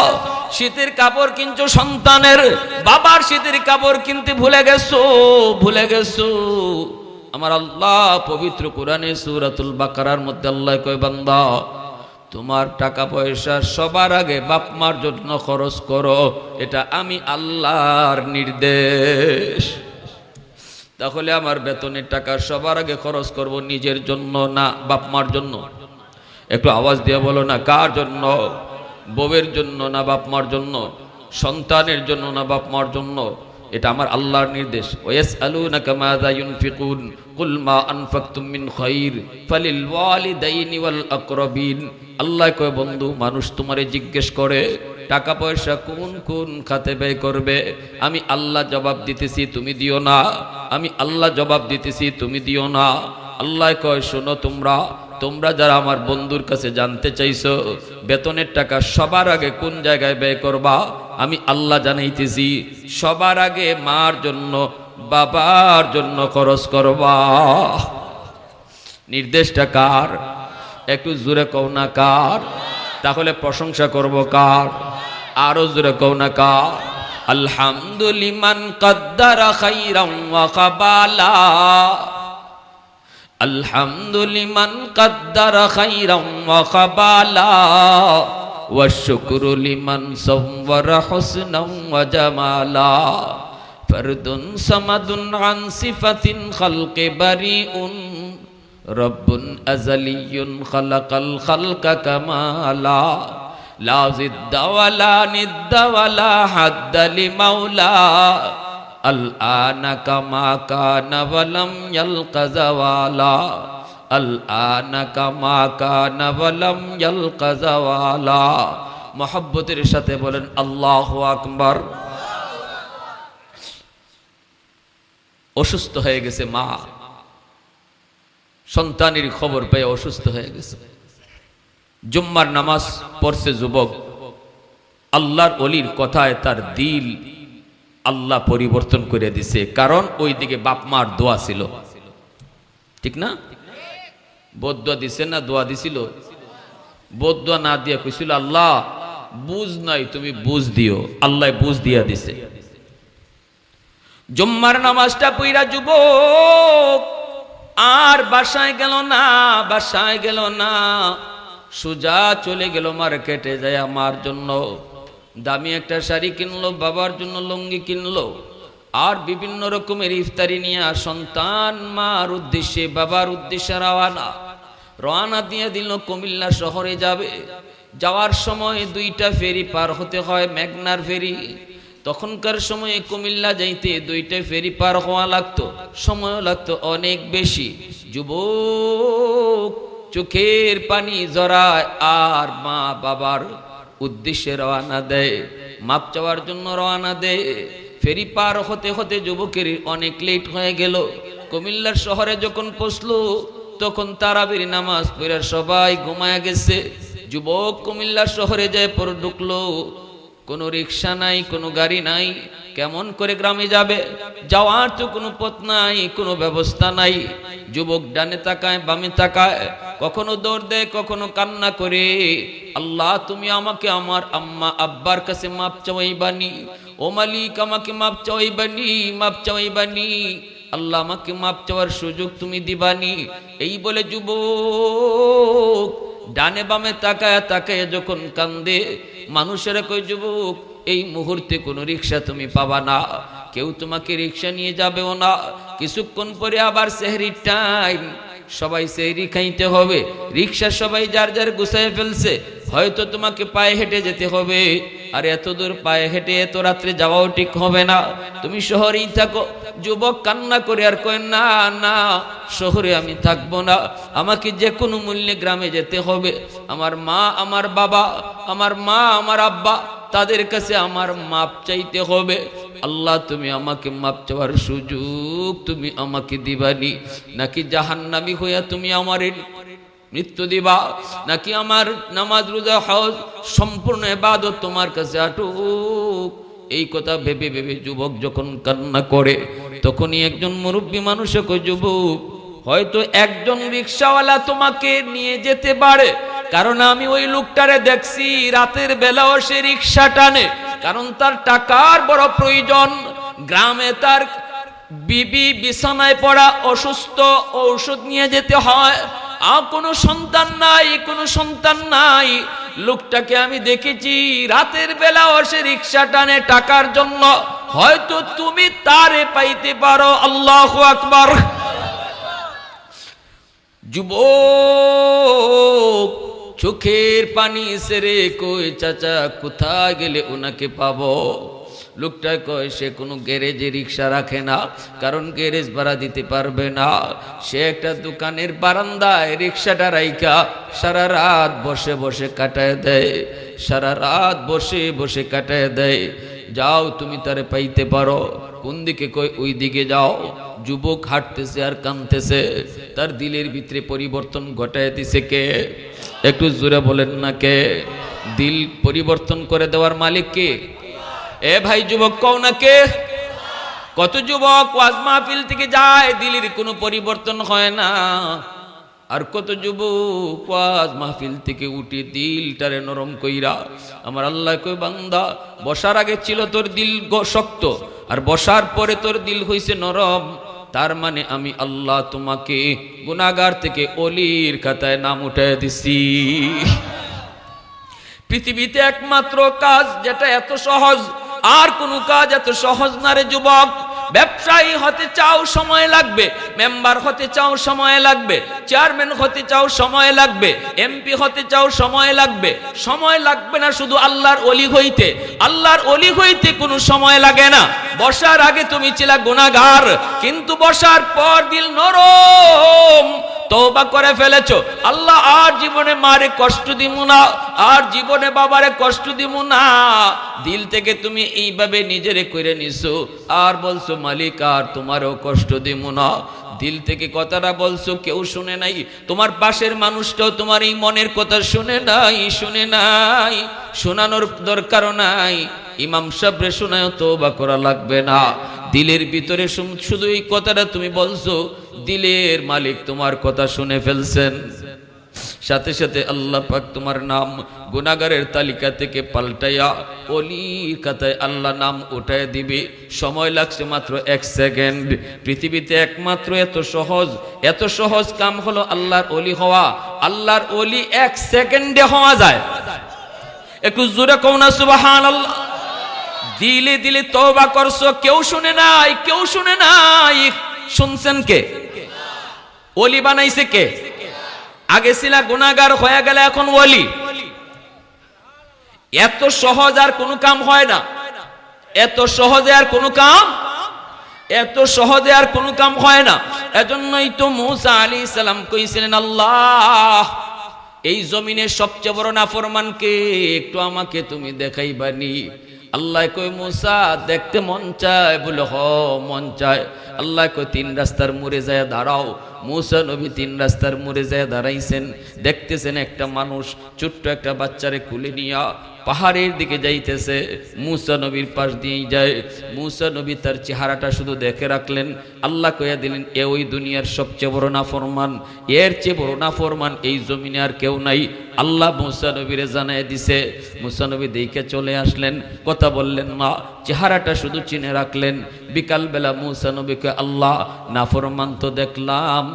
শীতের কাপড় কিনছো সন্তানের, বাবার শীতের কাপড় কিনতে ভুলে গেছো। আমার আল্লাহ পবিত্র কোরআনে সূরাতুল বাকারার মধ্যে আল্লাহ কয়, বান্দা তোমার টাকা পয়সা সবার আগে বাপ মার জন্য খরচ করো, এটা আমি আল্লাহর নির্দেশ। তাহলে আমার বেতনের টাকা সবার আগে খরচ করব নিজের জন্য না বাপ মার জন্য? একটু আওয়াজ দিয়ে বলো না, কার জন্য? বউয়ের জন্য না বাপ মার জন্য? সন্তানের জন্য না বাপ মার জন্য, এটা আমার আল্লাহর নির্দেশ। ওয়াসআলুনাকা মাযা ইউনফিকুন কুল মা আনফাকতুম মিন খায়র ফালিল ওয়ালিদাইনি ওয়াল আকরাবিন। আল্লাহ কয় বন্ধু, মানুষ তোমারে জিজ্ঞেস করে টাকা পয়সা কোন কোন খাতে ব্যয় করবে, আমি আল্লাহ জবাব দিতেছি তুমি দিও না, আমি আল্লাহ জবাব দিতেছি তুমি দিও না। আল্লাহ কয় শোনো, তোমরা যারা আমার বন্ধুর কাছে জানতে চাইছো বেতনের টাকা সবার আগে কোন জায়গায় ব্যয় করবা, আমি আল্লাহ জানাইতেছি সবার আগে মার জন্য বাবার জন্য খরচ করবা। নির্দেশটা কার? একটু জোরে কও না কার? তাহলে প্রশংসা করব কার? আরো জোরে কও না কার? আলহামদুলিমান কদ্দারা খাইরাম ওয়া কাবালা, আলহামদুলিমান কদ্দারা খাইরাম ওয়া কাবালা, ওয়া শুকরু লিমান সাওয়ারা হুসনাম ওয়া জামালা, ফরদুন সামাদুন আন সিফাতিন খালকি বারিউন, রব্বুন আযালিয়ুন খালাকাল খালকা কামালা, লা জিদ্দা ওয়ালা নিদ্দা ওয়ালা হাদ্দা লিমাওলা, আল আনা কামা কানা ওয়ালাম ইয়ালকা যাওয়ালা, আল আনা কামা কানা ওয়ালাম ইয়ালকা যাওয়ালা। মুহাব্বতের সাথে বলেন আল্লাহু আকবার। অসুস্থ হয়ে গেছে মা, সন্তানের খবর পেয়ে অসুস্থ হয়ে গেছে। জুম্মার নামাজ পড়ছে যুবক, আল্লাহর ওলির কথায় তার দিল আল্লাহ পরিবর্তন করে দিছে, কারণ ওই দিকে বাপ মার দোয়া ছিল, ঠিক না? বদদোয়া দিছে না দোয়া দিছিল? বদদোয়া না দিয়া কইছিল আল্লাহ বুঝ নাই তুমি বুঝ দিও, আল্লাহ বুঝ দিয়া দিছে। জুম্মার নামাজটা পইরা যুবক আর বাসায় গেল না, সোজা চলে গেল মার্কেটে যায় আমার জন্য দামি একটা শাড়ি কিনলো, বাবার জন্য লুঙ্গি কিনলো, আর বিভিন্ন রকমের ইফতারি নিয়ে সন্তান মার উদ্দেশ্যে বাবার উদ্দেশ্যে রওনা দিয়ে দিল কুমিল্লা শহরে যাবে। যাওয়ার সময় 2টা ফেরি পার হতে হয়, মেঘনার ফেরি। তখনকার সময়ে কুমিল্লা যাইতে 2টা ফেরি পার হওয়া লাগতো, সময়ও লাগতো অনেক বেশি। যুবক চোখের পানি জড়ায় আর মা বাবার উদ্দেশ্যে রওনা দেয়, মাপ চাওয়ার জন্য রওনা দেয়। ফেরি পার হতে হতে যুবকের অনেক লেট হয়ে গেল। কুমিল্লার শহরে যখন পৌঁছলো তখন তারাবির নামাজ পড়ে সবাই ঘুমায় গেছে। যুবক কুমিল্লা শহরে যায় পর ঢুকলো, কোনো রিক্সা নাই, কোনো গাড়ি নাই, কেমন করে গ্রামে যাবে? যাওয়ার তো কোনো পথ নাই, কোনো ব্যবস্থা নাই। যুবক ডানে তাকায় বামে তাকায়, কখনো দৌড় দেয়, কখনো কান্না করে, আল্লাহ তুমি আমাকে আমার আম্মা আব্বার কাছে মাপ চাওয়াইবানি, ও মালিক আমাকে মাপ চাওয়াইবানি, আল্লাহ আমাকে মাপ চাওয়ার সুযোগ তুমি দিবানি। এই বলে যুবক ডানে বামে তাকায় তাকায় যখন কান্দে, মানুষেরা কয় যুবক এই মুহূর্তে কোনো রিক্সা তুমি পাবা না, কেউ তোমাকে রিক্সা নিয়ে যাবেও না। কিছুক্ষণ পরে আবার সেহরির টাইম, সবাই সেহরি খাইতে হবে, রিক্সা সবাই যার যার গুছায় ফেলছে, হয়তো তোমাকে পায়ে হেঁটে যেতে হবে। আর এত দূর পায়ে হেঁটে এত রাত্রে যাওয়াও ঠিক হবে না, তুমি শহরেই থাকো। যুবক কান্না করে আর কয় না না, শহরে আমি থাকবো না, আমাকে যে কোনো মূল্যে গ্রামে যেতে হবে। আমার মা আমার বাবা, আমার মা আমার আব্বা, তাদের কাছে আমার মাপ চাইতে হবে। আল্লাহ তুমি আমাকে মাপ চাওয়ার সুযোগ তুমি আমাকে দিবানি, নাকি জাহান্নামী হইয়া তুমি আমার মৃত্যু দিবা, নাকি আমার নামাজ রোজা হজ সম্পূর্ণ ইবাদত তোমার কাছে আটুক। এই কথা ভেবে ভেবে যুবক যখন কান্না করে, তখনই একজন মুরব্বী মানুষে কয় যুবক হয়তো একজন রিক্সাওয়ালা তোমাকে নিয়ে যেতে পারে, কারণ আমি ওই লোকটারে দেখছি রাতের বেলাও সে রিক্সা টানে, কারণ তার টাকার বড় প্রয়োজন। গ্রামে তার বিবি বিছানায় পড়া অসুস্থ, ঔষধ নিয়ে যেতে হয়, আর কোনো সন্তান নাই, লোকটাকে আমি দেখেছি রাতের বেলাও সে রিক্সা টানে টাকার জন্য, হয়তো তুমি তারে পাইতে পারো। আল্লাহু আকবার। যুবক চোখের পানি সেরে কই চাচা কোথায় গেলে ওনাকে পাবো? লোকটা কয় সে কোনো গ্যারেজে রিক্সা রাখে না, কারণ গ্যারেজ ভাড়া দিতে পারবে না। সে একটা দোকানের বারান্দায় রিক্সাটা রাইখা সারা রাত বসে বসে কাটায় দেয়, সারা রাত বসে বসে কাটায় দেয়। যাও তুমি তারে পাইতে পারো। কোন দিকে? কই ওই দিকে যাও। যুবক হাঁটতেছে আর কাঁদতেছে। তার দিলের ভিতরে পরিবর্তন ঘটায় দিছে কে? একটু জোরে বলেন না কে? দিল পরিবর্তন করে দেওয়ার মালিক কে? এ ভাই যুবক কও না কে? কত যুবক ওয়াজ মাহফিল থেকে যায়, দিলের কোনো পরিবর্তন হয় না। আর কত যুবক ওয়াজ মাহফিল থেকে উঠে দিলটারে নরম কইরা, আমার আল্লাহ কই বান্দা বসার আগে ছিল তোর দিল শক্ত, আর বসার পরে তোর দিল হইছে নরম। তার মানে আমি আল্লাহ তোমাকে গুনাহগার থেকে ওলির খাতায় নাম উঠায় দিছি। পৃথিবীতে একমাত্র কাজ যেটা এত সহজ, আর কোনো কাজ এত সহজ না রে যুবক। ব্যবসায়ী হতে চাও সময় লাগবে, মেম্বার হতে চাও সময় লাগবে, চেয়ারম্যান হতে চাও সময় লাগবে, এমপি হতে চাও সময় লাগবে। সময় লাগবে না শুধু আল্লাহর ওলি হইতে। আল্লাহর ওলি হইতে কোনো সময় লাগে না। বসার আগে তুমি ছিলা গুনাহগার, কিন্তু বসার পর দিল নরম, তওবা করে ফেলেছো। আল্লাহ আর জীবনে মারে কষ্ট দিব না, আর জীবনে বাবারে কষ্ট দিব না। দিল থেকে তুমি এইভাবে নিজেরে কইরে নিছো, আর বলছো মালিক আর তোমারও কষ্ট দিব না। দিল থেকে কথাটা বলছো, কেউ শুনে নাই। তোমার পাশের মানুষটাও তোমার এই মনের কথা শুনে নাই। শোনানোর দরকারও নাই। ইমাম সাহেবরে শোনায়ও তওবা করা লাগবে না। দিলের ভিতরে শুধু এই কথাটা তুমি বলছো, দিলের মালিক তোমার কথা শুনে ফেলছেন। সাথে সাথে আল্লাহ পাক তোমার নাম গুনাহগারের তালিকা থেকে পাল্টাইয়া ওলির খাতায় আল্লাহ নাম উঠায় দিবে। সময় লাগছে মাত্র 1 সেকেন্ড। পৃথিবীতে একমাত্র এত সহজ কাম হলো আল্লাহর ওলি হওয়া। আল্লাহর ওলি 1 সেকেন্ডে হওয়া যায়। একটু জোরে কও না সুবহানাল্লাহ। দিলে দিলে তওবা করছো, কেউ শুনে নাই। শুনছেন কে? ওলি বানাইছে কে? আগে ছিল গুনাহগার, হয়ে গেলে এখন ওলি। এত সহজ আর কোনো কাম হয় না। এত সহজে আর কোনো কাম হয় না। এজন্যই তো মুসা আলাইহিস সালাম কইছিলেন, আল্লাহ এই জমিনের সবচেয়ে বড় নাফরমান কে? একটু আমাকে তুমি দেখাইবানি। আল্লাহ কই মুসা দেখতে মন চায়? বলে হ মন চায়। আল্লাহ কই 3 রাস্তার মোড়ে যায় দাঁড়াও। মুসা নবী 3 রাস্তার মোড়ে যায় দাঁড়াইছেন। দেখতেছেন একটা মানুষ ছোট্ট একটা বাচ্চারে কুলে নিয়া পাহাড়ের দিকে যাইতেছে। মুসা নবীর পাশ দিয়েই যায়। মুসা নবী তার চেহারাটা শুধু দেখে রাখলেন। আল্লাহ কইয়া দিলেন, এ ওই দুনিয়ার সবচেয়ে বড় নাফরমান। এর চেয়ে বড় নাফরমান এই জমিনে আর কেউ নাই। আল্লাহ মুসা নবীরে জানায় দিছে। মুসা নবী দেখে চলে আসলেন, কথা বললেন না, চেহারাটা শুধু চিনে রাখলেন। বিকালবেলা মুসা নবীকে, আল্লাহ নাফরমান তো দেখলাম,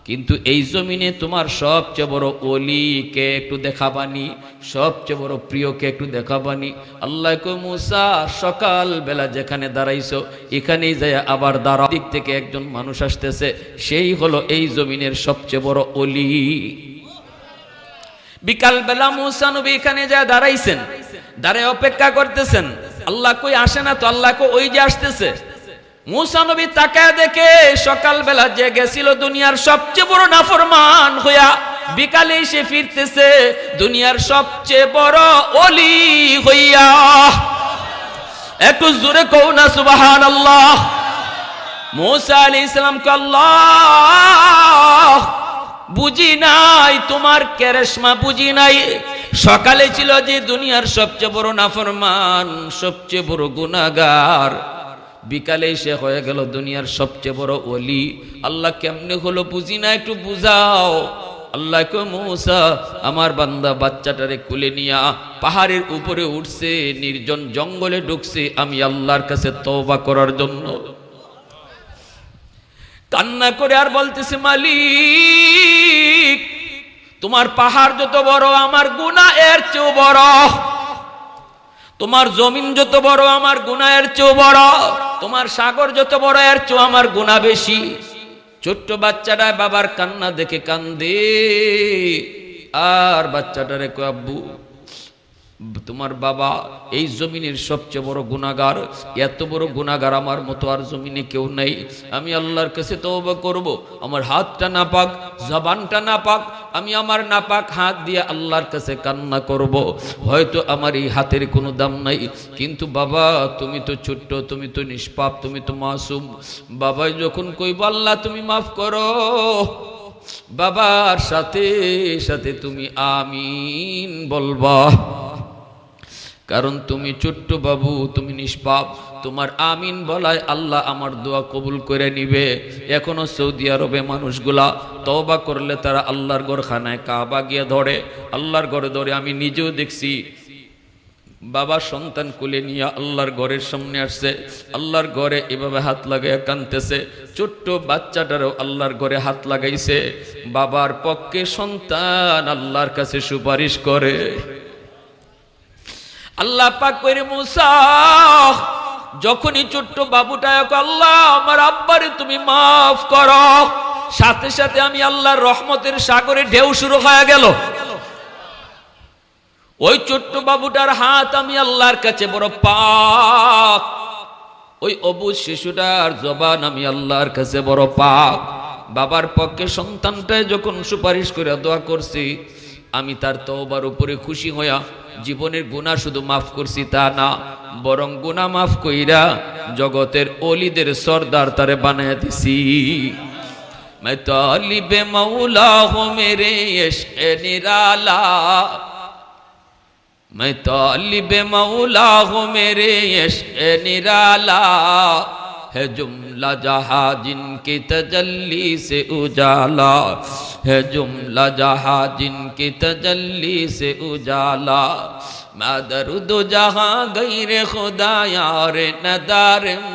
কিন্তু এই জমিনে তোমার সবচেয়ে বড় ওলিকে একটু দেখাবানি, সবচেয়ে বড় প্রিয়কে একটু দেখাবানি। আল্লাহ কই মুসা সকাল বেলা যেখানে দাঁড়াইছো এখানেই যায় আবার দাঁড়াও। দিক থেকে একজন মানুষ আসতেছে, সেই হলো এই জমিনের সবচেয়ে বড় ওলি। বিকাল বেলা মুসা নবী এখানে যায় দাঁড়াইছেন, দাঁড়ায় অপেক্ষা করতেছেন। আল্লাহ কই আসে না তো। আল্লাহ কই ওই যে আসতেছে। মুসা নবী তাকায় দেখে সকালবেলা যে গেছিল দুনিয়ার সবচেয়ে বড় নাফরমান হইয়া, বিকালে এসে ফিরতেছে দুনিয়ার সবচেয়ে বড় ওলি হইয়া। একটু জোরে কও না সুবহানাল্লাহ। মুসা আলাইহিস সালাম কে, আল্লাহ বুঝি নাই তোমার কেরেশমা, বুঝি নাই। সকালে ছিল যে দুনিয়ার সবচেয়ে বড় নাফরমান, সবচেয়ে বড় গুনাহগার, বিকালে সে হয়ে গেল দুনিয়ার সবচেয়ে বড় ওলি। আল্লাহ কেমনে হলো বুঝি না, একটু বুঝাও। আল্লাহ কো মুসা আমার বান্দা বাচ্চাটারে কুলে নিয়া পাহাড়ের উপরে উঠছে, নির্জন জঙ্গলে ঢুকছে আমি আল্লাহর কাছে তওবা করার জন্য। কান্না করে আর বলতেছে, মালিক তোমার পাহাড় যত বড় আমার গুনাহ এর চেয়েও বড়, তোমার জমিন যত বড় আমার গুনাহ এর চেয়েও বড়, তোমার সাগর যত বড় এর চেয়েও আমার গুনাহ বেশি। ছোট্ট বাচ্চাটা বাবার কান্না দেখে কান্দে আর বাচ্চাটারে কয় আব্বু তোমার বাবা এই জমিনের সবচেয়ে বড় গুনাহগার, এত বড় গুনাহগার আমার মতো আর জমিনে কেউ নেই। আমি আল্লাহর কাছে তওবা করব, আমার হাতটা নাপাক, জবানটা নাপাক, আমি আমার নাপাক হাত দিয়ে আল্লাহর কাছে কান্না করব। হয়তো আমার এই হাতের কোনো দাম নাই, কিন্তু বাবা তুমি তো ছোট্ট, তুমি তো নিষ্পাপ, তুমি তো মাসুম। বাবাই যখন কইব আল্লাহ তুমি মাফ করো, বাবার সাথে সাথে তুমি আমিন বলবা, কারণ তুমি ছোট্ট বাবু, তুমি নিষ্পাপ, তোমার আমিন বলায় আল্লাহ আমার দোয়া কবুল করে নিবে। এখনো সৌদি আরবে মানুষগুলা তওবা করলে তারা আল্লাহর ঘরখানায় কাবা গিয়ে ধরে, আল্লাহর ঘরে ধরে। আমি নিজেও দেখছি বাবা সন্তান কোলে নিয়ে আল্লাহর ঘরের সামনে আসছে, আল্লাহর ঘরে এভাবে হাত লাগাইয়া কাঁদতেছে। ছোট্ট বাচ্চাটারও আল্লাহর ঘরে হাত লাগাইছে। বাবার পক্ষে সন্তান আল্লাহর কাছে সুপারিশ করে। আল্লাহ পাক কইরে মুসা যখনই ছোট্ট বাবুটা আল্লাহ আমার আব্বারে তুমি মাফ করো, সাথে সাথে আমি আল্লাহর রহমতের সাগরে ঢেউ শুরু হয়ে গেল। ওই ছোট্ট বাবুটার হাত আমি আল্লাহর কাছে বড় পাক, ওই অবুঝ শিশুটার জবান আমি আল্লাহর কাছে বড় পাক। বাবার পক্ষে সন্তানটায় যখন সুপারিশ করে দোয়া করছি, আমি তার তওবার উপরে খুশি হইয়া জীবনের গুনাহ শুধু মাফ করছি তা না, বরং গুনাহ মাফ কইরা জগতের ওলিদের সরদার তারে বানায়া দিছি। मैं तालिब मौला हूँ मेरे इश्क़ निराला, मैं तालिब मौला हूँ मेरे इश्क़ निराला, है जुमला जहाँ जिनकी तजल्ली से उजाला, है जुमला जहाँ जिनकी तजल्ली से उजाला, मैं दर्द जहाँ गैर खुदा यार नदारम,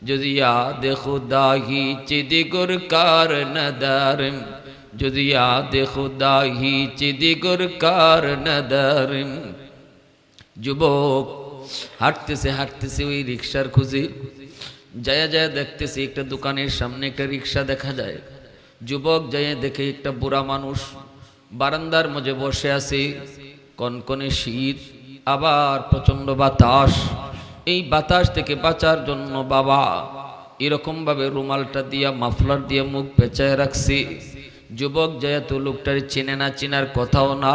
जुज़ याद खुदा ही चिदी गुरकार नदारम, जुज़ याद खुदा ही चिदी गुरकार नदारम। যুবক হাঁটতেছে হাঁটতেছে ওই রিক্সার খুঁজে যায় যায় দেখতেছে একটা দোকানের সামনে একটা রিক্সা দেখা যায়। যুবক যায় দেখে একটা বুড়া মানুষ বারান্দার মধ্যে বসে আছে, কনকনে শীত, আবার প্রচন্ড বাতাস। এই বাতাস থেকে বাঁচার জন্য বাবা এরকম ভাবে রুমালটা দিয়া মাফলার দিয়ে মুখ পেঁচায় রাখছি। যুবক যায় তো লোকটার চেনে না, চেনার কথাও না,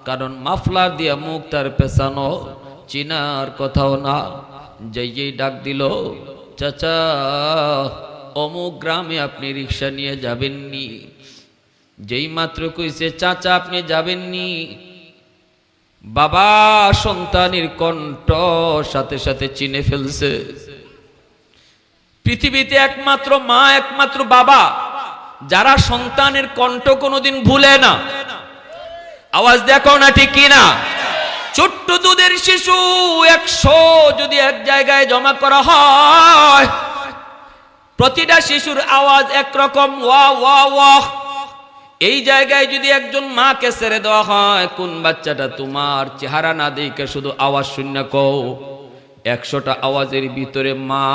কারণ মাফলার দিয়া মুখ তার পেছানো, চিনার কথাও না। যেই ডাক দিল, চাচা অমুক গ্রামে আপনি রিক্সা নিয়ে যাবেননি। যেই মাত্র কইছে চাচা আপনি যাবেননি, বাবা সন্তানের কণ্ঠ সাথে সাথে চিনে ফেলছে। পৃথিবীতে একমাত্র মা, একমাত্র বাবা যারা সন্তানের কণ্ঠ কোনোদিন ভুলে না। আওয়াজ দেখো না ঠিক কিনা? ছোট্ট দুধের শিশু 100 যদি এক জায়গায় জমা করা হয়, প্রতিটা শিশুর আওয়াজ একরকম, ওয়া ওয়া ওয়া। এই জায়গায় যদি একজন মাকে ছেড়ে দেওয়া হয়, কোন বাচ্চাটা তোমার চেহারা না দেখে শুধু আওয়াজ শূন্য কও, 100টা আওয়াজের ভিতরে মা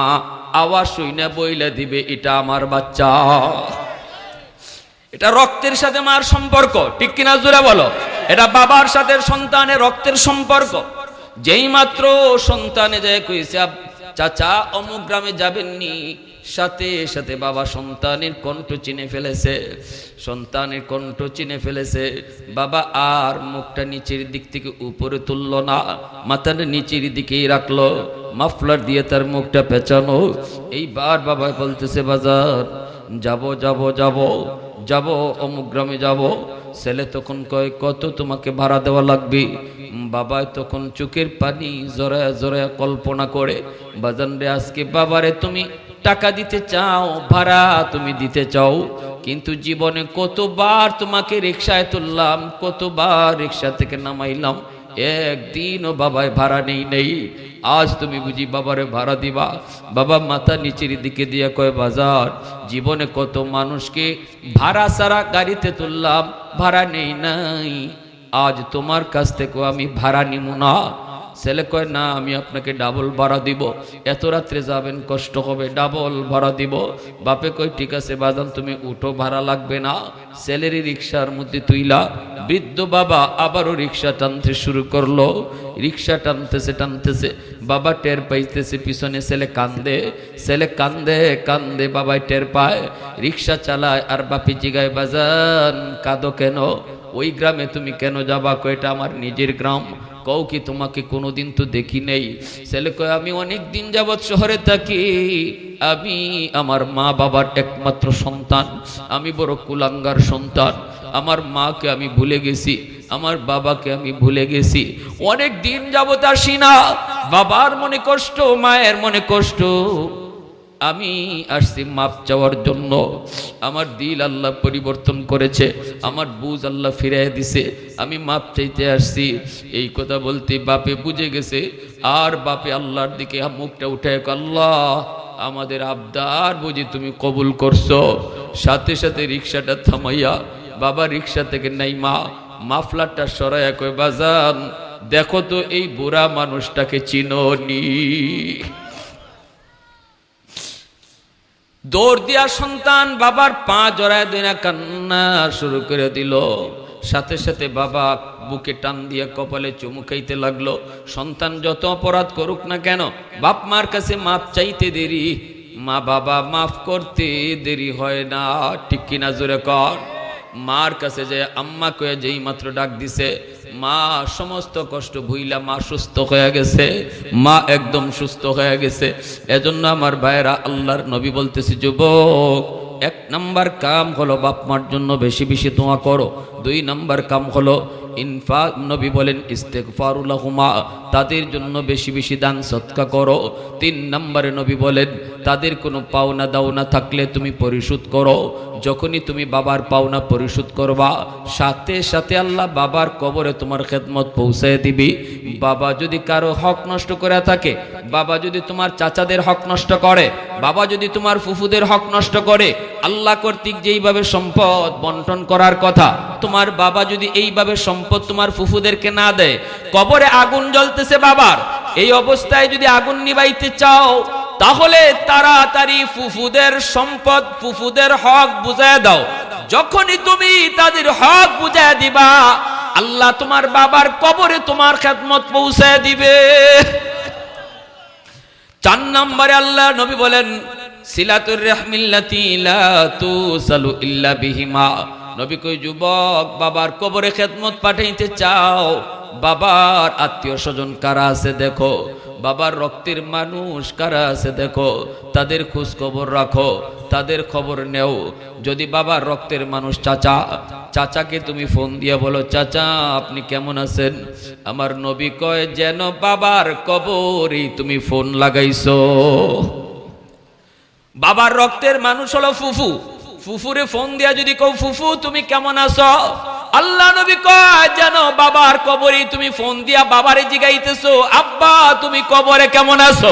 আওয়াজ শূন্য বইলে দিবে এটা আমার বাচ্চা। এটা রক্তের সাথে মার সম্পর্ক, ঠিক কিনা জোরে বলো? এটা বাবার সাথে সন্তানের রক্তের সম্পর্ক। যেই মাত্র সন্তানে যায় কইছে চাচা অমুক গ্রামে যাবেননি, সাথে সাথে বাবা সন্তানের কণ্ঠ চিনে ফেলেছে, সন্তানের কণ্ঠ চিনে ফেলেছে। বাবা আর মুখটা নিচের দিক থেকে উপরে তুলল না, মাথাটা নিচের দিকেই রাখলো, মাফলার দিয়ে তার মুখটা পেঁচানো। এইবার বাবা বলতেছে বাজার যাব যাব যাব যাব, অমুক গ্রামে যাব। ছেলে তখন কয় কত তোমাকে ভাড়া দেওয়া লাগবে? বাবা তখন চোখের পানি জড়ায় জড়ায় কল্পনা করে, বাজান রে আজকে বাবারে তুমি টাকা দিতে চাও, ভাড়া তুমি দিতে চাও, কিন্তু জীবনে কতবার তোমাকে রিক্সায় তুললাম, কতবার রিক্সা থেকে নামাইলাম, একদিনও বাবায় ভাড়া নেই। আজ তুমি বুঝি বাবারে ভাড়া দিবা? বাবা মাথা নিচের দিকে দিয়ে কয় বাজার জীবনে কত মানুষকে ভাড়া ছাড়া গাড়িতে তুললাম, ভাড়া নেই নাই, আজ তোমার কাছ থেকেও আমি ভাড়া নিব না। ছেলে কয় না আমি আপনাকে ডাবল ভাড়া দিব, এত রাত্রে যাবেন কষ্ট হবে, ডাবল ভাড়া দিব। বাপে কয় ঠিক আছে বাজান তুমি উঠো, ভাড়া লাগবে না। ছেলেরই রিক্সার মধ্যে তুইলা বৃদ্ধ বাবা আবারও রিক্সা টানতে শুরু করলো। রিক্সা টানতেছে টানতেছে বাবা টের পাইতেছে পিছনে ছেলে কান্দে, ছেলে কান্দে কান্দে বাবাই টের পায়। রিক্সা চালায় আর বাপি জিগায়, বাজান কাঁদো কেন? ওই গ্রামে তুমি কেন যাবা? কয়টা আমার নিজের গ্রাম। কও কি তোমাকে কোনোদিন তো দেখি নেই। ছেলে কয়, আমি অনেক দিন যাবৎ শহরে থাকি, আমি আমার মা বাবার একমাত্র সন্তান, আমি বড় কুলাঙ্গার সন্তান। আমার মাকে আমি ভুলে গেছি, আমার বাবাকে আমি ভুলে গেছি, অনেক দিন যাবৎ আসি না। বাবার মনে কষ্ট, মায়ের মনে কষ্ট, আমি আসছি মাপ চাওয়ার জন্য। আমার দিল আল্লাহ পরিবর্তন করেছে, আমার বুঝ আল্লাহ ফিরিয়ে দিছে, আমি মাপ চাইতে আসছি। এই কথা বলতে বাপে বুঝে গেছে, আর বাপে আল্লাহর দিকে মুখটা উঠে, আল্লাহ আমাদের আবদার বুঝি তুমি কবুল করছো। সাথে সাথে রিক্সাটা থামাইয়া বাবা রিক্সা থেকে নাইমা মাফলারটা সরাইয়া কই, বাজান দেখো তো এই বুড়া মানুষটাকে চিনোনি? দৌড় দিয়া সন্তান বাবার পা জড়ায় দিনা কান্না শুরু করে দিল। সাথে সাথে বাবা বুকে টান দিয়ে কপালে চুমু খাইতে লাগলো। সন্তান যত অপরাধ করুক না কেন, বাপ মার কাছে মাপ চাইতে দেরি, মা বাবা মাফ করতে দেরি হয় না। ঠিক কিনা জোরে কর। মার কাছে যে আম্মা কয়ে যেই মাত্র ডাক দিছে, মা সমস্ত কষ্ট ভুইলা মা সুস্থ হয়ে গেছে, মা একদম সুস্থ হয়ে গেছে। এজন্য আমার ভাইরা, আল্লাহর নবী বলতেছে, যুবক এক নাম্বার কাম হলো বাপ মার জন্য বেশি বেশি দোয়া করো। 2 নাম্বার কাম হলো ইনফাক, নবী বলেন ইস্তেগফারুল লাহুমা, তাদের জন্য বেশি বেশি দান সদকা করো। 3 নম্বরে নবী বলেন তাদের কোনো পাওনা দাওনা থাকলে তুমি পরিশোধ করো। যখনই তুমি বাবার পাওনা পরিশোধ করবা, সাথে সাথে আল্লাহ বাবার কবরে তোমার খেদমত পৌঁছায় দিবি। বাবা যদি কারো হক নষ্ট করে থাকে, বাবা যদি তোমার চাচাদের হক নষ্ট করে, বাবা যদি তোমার ফুফুদের হক নষ্ট করে, আল্লাহ কর্তৃক যেইভাবে সম্পদ বন্টন করার কথা, তোমার বাবা যদি এইভাবে সম্পদ তোমার ফুফুদেরকে না দেয়, কবরে আগুন জ্বলতেছে বাবার, এই অবস্থায় যদি আগুন নিভাইতে চাও, তাহলে তাড়াতাড়ি ফুফুদের সম্পদ, ফুফুদের হক বুঝায় দাও। যখনই তুমি তাদের হক বুঝায় দিবা, আল্লাহ তোমার বাবার কবরে তোমার খেদমত পৌঁছায় দিবে। 4 নম্বরে আল্লাহ নবী বলেন সিলাতুর রাহমিল্লাতি লা তুসালু ইল্লা বিহিমা। নবী কই, যুবক বাবার কবরে খেদমত পাঠাইতে চাও, বাবার আত্মীয় স্বজন কারা আছে দেখো, বাবার রক্তের মানুষ কারা আছে দেখো, তাদের খোঁজ খবর রাখো, তাদের খবর নেও। যদি বাবার রক্তের মানুষ চাচা, চাচাকে তুমি ফোন দিয়ে বলো, চাচা আপনি কেমন আছেন? আমার নবী কয়, যেন বাবার কবরে তুমি ফোন লাগাইছো। বাবার রক্তের মানুষ হলো ফুফু, ফুফুরে ফোন দিয়া যদি কও, ফুফু তুমি কেমন আছো, আল্লাহ নবী কয় যেন বাবার কবরে তুমি ফোন দিয়া বাবারে জিগাইতেছো, আব্বা তুমি কবরে কেমন আছো?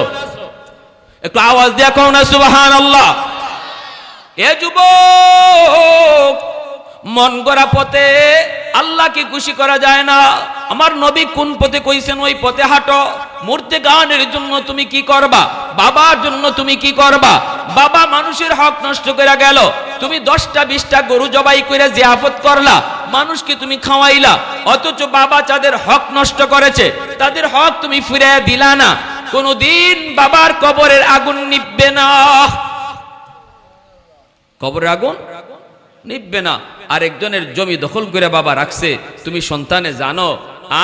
একটু আওয়াজ দিয়া কও না সুবহানাল্লাহ। এ যুবক, মন গড়া পথে আল্লাহকে খুশি করা যায় না। আমার নবী কোন পথে কইছেন ওই পথে হাঁটো। মূর্তি গানের জন্য তুমি কি করবা, বাবার জন্য তুমি কি করবা? বাবা মানুষের হক নষ্ট করে গেল, তুমি 10টা 20টা গরু জবাই করে জিয়াফত করলা, মানুষকে তুমি খাওয়াইলা, অথচ বাবা যাদের হক নষ্ট করেছে তাদের হক তুমি ফিরিয়ে দিলা না। কোনদিন বাবার কবরের আগুন নিভবে না, কবরের আগুন নিভবে না। আরেকজনের জমি দখল করে বাবা রাখছে, তুমি সন্তানে জানো,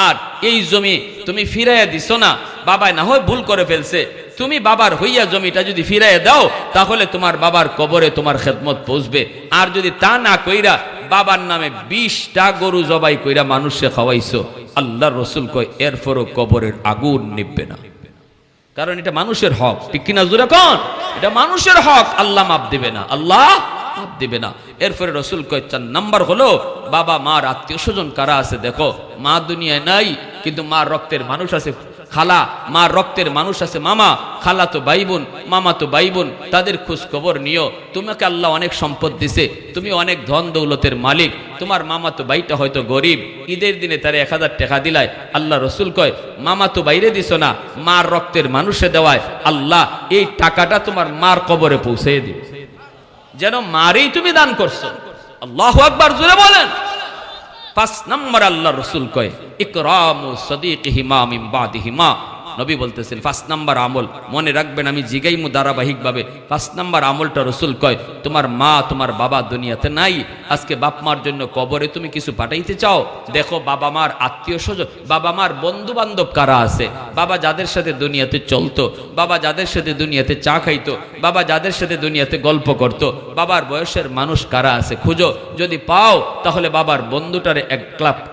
আর এই জমি তুমি ফিরাইয়া দিছো না, বাবা না হয় ভুল করে ফেলছে, তুমি বাবার হইয়া জমিটা যদি ফিরাইয়া দাও, তাহলে তোমার বাবার কবরে তোমার খেদমত পৌঁছবে। আর যদি তা না কইরা বাবার নামে 20টা গরু জবাই কইরা মানুষে খাওয়াইছো, আল্লাহর রাসূল কয় এরপরও কবরের আগুন নিভবে না, কারণ এটা মানুষের হক। ঠিক কিনা জোরে কোন? এটা মানুষের হক, আল্লাহ মাপ দিবে না, আল্লাহ মাপ দিবে না। এরপরে রাসূল কয় 4 নাম্বার হলো বাবা মার আত্মীয় স্বজন কারা আছে দেখো। মা দুনিয়ায় নাই, কিন্তু মার রক্তের মানুষ আছে খালা, মার রক্তের মানুষ আছে মামা, খালা তো ভাই বোন, মামা তো ভাই বোন, তাদের খোঁজ খবর নিও। তোমাকে আল্লাহ অনেক সম্পদ দিছে, তুমি অনেক ধন দৌলতের মালিক, তোমার মামা তো ভাইটা হয়তো গরিব, ঈদের দিনে তারে 1000 টাকা দিলায়, আল্লাহ রাসূল কয় মামা তো বাইরে দিছো না, মার রক্তের মানুষে দেওয়ায় আল্লাহ এই টাকাটা তোমার মার কবরে পৌঁছে দিবে, যেন মারেই তুমি দান করছো। আল্লাহু আকবার জোরে বলেন। 5 নম্বর আল্লাহ রসুল কয় ইকরামু সাদিকিহিমা মিন বাদিহিমা। নবী বলতেছেন 5 নম্বর আমল, মনে রাখবেন আমি জিগাইমু ধারাবাহিকভাবে। 5 নম্বর আমলটা রসুল কয়, তোমার মা তোমার বাবা দুনিয়াতে নাই, আজকে বাপ মার জন্য কবরে তুমি কিছু পাঠাইতে চাও, দেখো বাবা মার আত্মীয় স্বজন, বাবা মার বন্ধু বান্ধব কারা আছে, বাবা যাদের সাথে দুনিয়াতে চলতো, বাবা যাদের সাথে দুনিয়াতে চা খাইতো, বাবা যাদের সাথে দুনিয়াতে গল্প করতো, বাবার বয়সের মানুষ কারা আছে খুঁজো, যদি পাও তাহলে বাবার বন্ধুটারে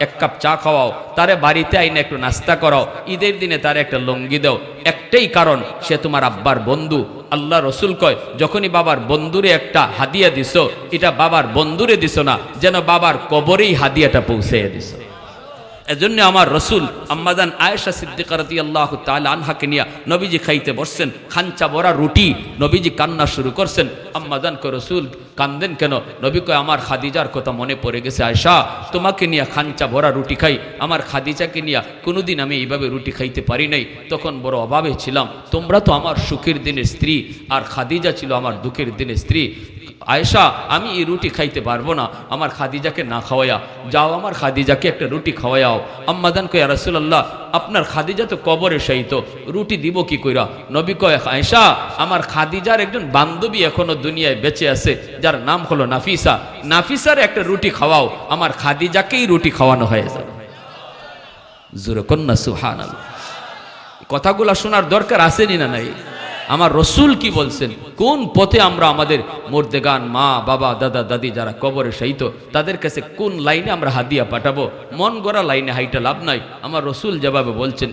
এক কাপ চা খাওয়াও, তারে বাড়িতে আইনে একটু নাস্তা করাও, ঈদের দিনে তারে একটা লঙ্গি দাও। একটাই কারণ, সে তোমার আব্বার বন্ধু। আল্লাহ রসুল কয়, যখনই বাবার বন্ধুরে একটা হাদিয়া দিছো, এটা বাবার বন্ধুরে দিছো না, যেন বাবার কবরেই হাদিয়াটা পৌঁছে দিছো। এজন্য আমার রসুল আম্মাজান আয়েশা সিদ্দিকা রাদিয়াল্লাহু তাআলা আনহাকে নিয়ে নবীজি খাইতে বসছেন, খাঞ্চা ভরা রুটি, নবীজি কান্না শুরু করছেন। আম্মাজান কয়, রসুল কান্দেন কেন? নবী কয়, আমার খাদিজার কথা মনে পড়ে গেছে আয়েশা, তোমাকে নিয়ে খাঞ্চা ভরা রুটি খাই, আমার খাদিজাকে নিয়ে কোনোদিন আমি এইভাবে রুটি খাইতে পারি নাই, তখন বড় অভাবে ছিলাম, তোমরা তো আমার সুখের দিনের স্ত্রী, আর খাদিজা ছিল আমার দুঃখের দিনের স্ত্রী। আয়েশা, আমি এই রুটি খাইতে পারবো না, আমার খাদিজাকে না খাওয়াইয়া যাও, আমার খাদিজাকে একটা রুটি খাওয়াইয়াও। আম্মাজান কয়, ইয়া রাসূলুল্লাহ, আপনার খাদিজা তো কবরে শায়িত, রুটি দিব কি কইরা? নবী কয়, আয়েশা, আমার খাদিজার একজন বান্ধবী এখনো দুনিয়ায় বেঁচে আছে, যার নাম হলো নাফিসা, নাফিসার একটা রুটি খাওয়াও, আমার খাদিজাকেই রুটি খাওয়ানো হয়ে যাবে। জোরে কন্যা সুবহানাল্লাহ। কথাগুলা শোনার দরকার আসেনি না নাই? আমার রসুল কি বলছেন, কোন পথে আমরা আমাদের মুর্দেগান মা বাবা দাদা দাদি যারা কবরে শায়িত তাদের কাছে কোন লাইনে আমরা হাদিয়া পাঠাবো? মন গড়া লাইনে হাইটা লাভ নাই। আমার রসুল যেভাবে বলছেন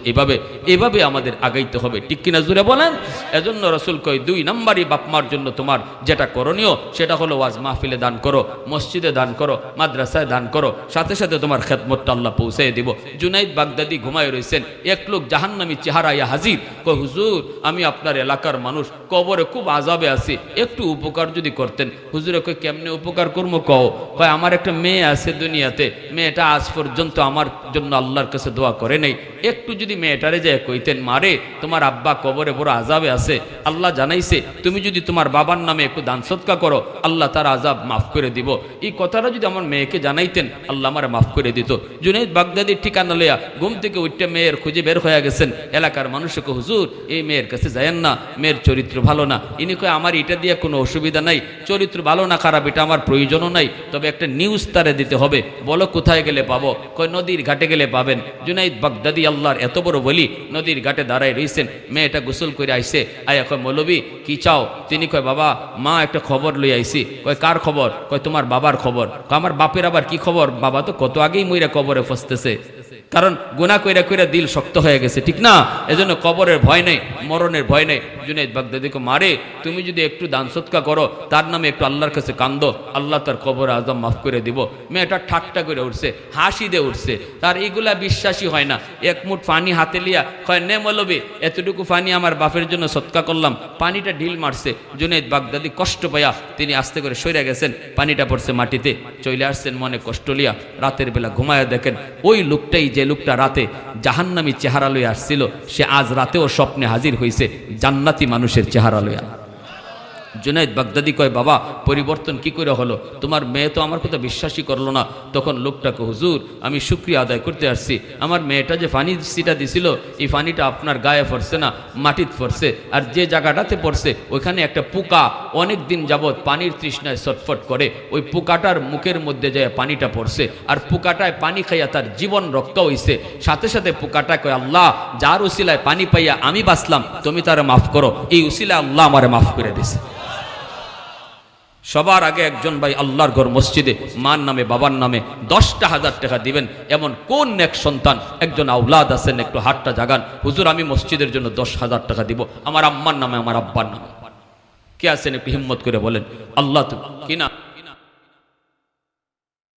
এভাবে আমাদের আগাইতে হবে, ঠিক কিনা জুড়ে বলেন? এজন্য রসুল কয়, 2 নম্বরই বাপমার জন্য তোমার যেটা করণীয় সেটা হলো ওয়াজ মাহফিলে দান করো, মসজিদে দান করো, মাদ্রাসায় দান করো, সাথে সাথে তোমার খেদমতটা আল্লাহ পৌঁছে দিব। জুনাইদ বাগদাদি ঘুমায় রয়েছেন, এক লোক জাহান্নামী চেহারা ইয়া হাজির, কয়, হুজুর আমি আপনার এলাকার মানুষ, কবরে খুব আযাবে আছি, একটু উপকার যদি করতেন। হুজুরে কয়, কেমনে উপকার করবো কও? কয়, আমার একটা মেয়ে আছে দুনিয়াতে, মেয়েটা আজ পর্যন্ত আমার জন্য আল্লাহর কাছে দোয়া করে নাই, একটু যদি মেয়েটারে যায় কইতেন, মারে তোমার আব্বা কবরে বড় আযাবে আছে, আল্লাহ জানাইছে তুমি যদি তোমার বাবার নামে একটু দান সদকা করো আল্লাহ তার আযাব মাফ করে দিব। এই কথাটা যদি আমার মেয়েকে জানাইতেন আল্লাহ আমারে মাফ করে দিত। জুনাইদ বাগদাদির ঠিকানা লইয়া ঘুম থেকে উঠতে মেয়ের খুঁজে বের হয়ে গেছেন। এলাকার মানুষকে, হুজুর এই মেয়ের কাছে যায়েন না, মেয়ের চরিত্র ভালো না। ইনি কয়, আমার এটা দিয়ে কোনো অসুবিধা নাই, চরিত্র ভালো না খারাপ এটা আমার প্রয়োজনও নাই, তবে একটা নিউজ তারে দিতে হবে। বলো কোথায় গেলে পাবো? কয়, নদীর ঘাটে গেলে পাবেন। জুনাইদ বাগদাদি আল্লাহর এত বড় বলি, নদীর ঘাটে দাঁড়ায় রইছেন। মেয়েটা গোসল করে আইছে, আয়া কয়, মৌলবী কি চাও? তিনি কয়, বাবা মা একটা খবর লই আইছি। কয়, কার খবর? কয়, তোমার বাবার খবর। কয়, আমার বাপের আবার কি খবর? বাবা তো কত আগেই মইরা কবরে ফসতেছে, কারণ গুনাহ কইরা কইরা দিল শক্ত হয়ে গেছে, ঠিক না? এজন্য কবরের ভয় নেই, মরণের ভয় নেই। জুনাইদ বাগদাদিকে, মারে তুমি যদি একটু দান সদকা করো, তার নামে একটু আল্লাহর কাছে কান্দো, আল্লাহ তার কবর আযম মাফ করে দিব। মেয়েটা ঠাট্টা করে উঠছে, হাসি দিয়ে উঠছে, তার এইগুলা বিশ্বাসই হয় না। এক মুঠ পানি হাতে লিয়া কয়, নে মৌলবী এতটুকু পানি আমার বাপের জন্য সদকা করলাম। পানিটা ঢিল মারছে, জুনাইদ বাগদাদি কষ্ট পাইয়া তিনি আস্তে করে সরে গেছেন, পানিটা পড়ছে মাটিতে, চলে আসছেন মনে কষ্ট লিয়া। রাতের বেলা ঘুমায়া দেখেন ওই লোকটাই, যে লোকটা রাতে জাহান্নামী চেহারা লইয়া আসছিল, সে আজ রাতেও স্বপ্নে হাজির হইছে জান্নাতি মানুষের চেহারা লইয়া। জুনাইদ বাগদাদি কয়, বাবা পরিবর্তন কি করে হলো? তোমার মেয়ে তো আমার কথা বিশ্বাসই করলো না। তখন লোকটাকে, হুজুর আমি শুকরিয়া আদায় করতে আসছি, আমার মেয়েটা যে পানি সিটা দিছিল এই পানিটা আপনার গায়ে পড়ছে না, মাটিত পড়ছে, আর যে জায়গাটাতে পড়ছে ওইখানে একটা পোকা অনেক দিন যাবৎ পানির তৃষ্ণায় ছটফট করে, ওই পোকাটার মুখের মধ্যে যায় পানিটা পড়ছে, আর পোকাটায় পানি খাইয়া তার জীবন রক্ষা হইছে। সাথে সাথে পোকাটা কয়, আল্লাহ যার উসিলায় পানি পাইয়া আমি বাঁচলাম, তুমি তারে মাফ করো। এই উসিলায় আল্লাহ আমারে মাফ করে দিছে। সবার আগে একজন ভাই আল্লাহর ঘর মসজিদে মার নামে বাবার নামে 10,000 টাকা দিবেন। এমন কোন নেক সন্তান, একজন আওলাদ আছেন, একটু হাতটা জাগান, হুজুর আমি মসজিদের জন্য 10,000 টাকা দিব আমার আম্মার নামে আমার আব্বার নামে। কে আছেন একটু হিম্মত করে বলেন? আল্লাহ তো কিনা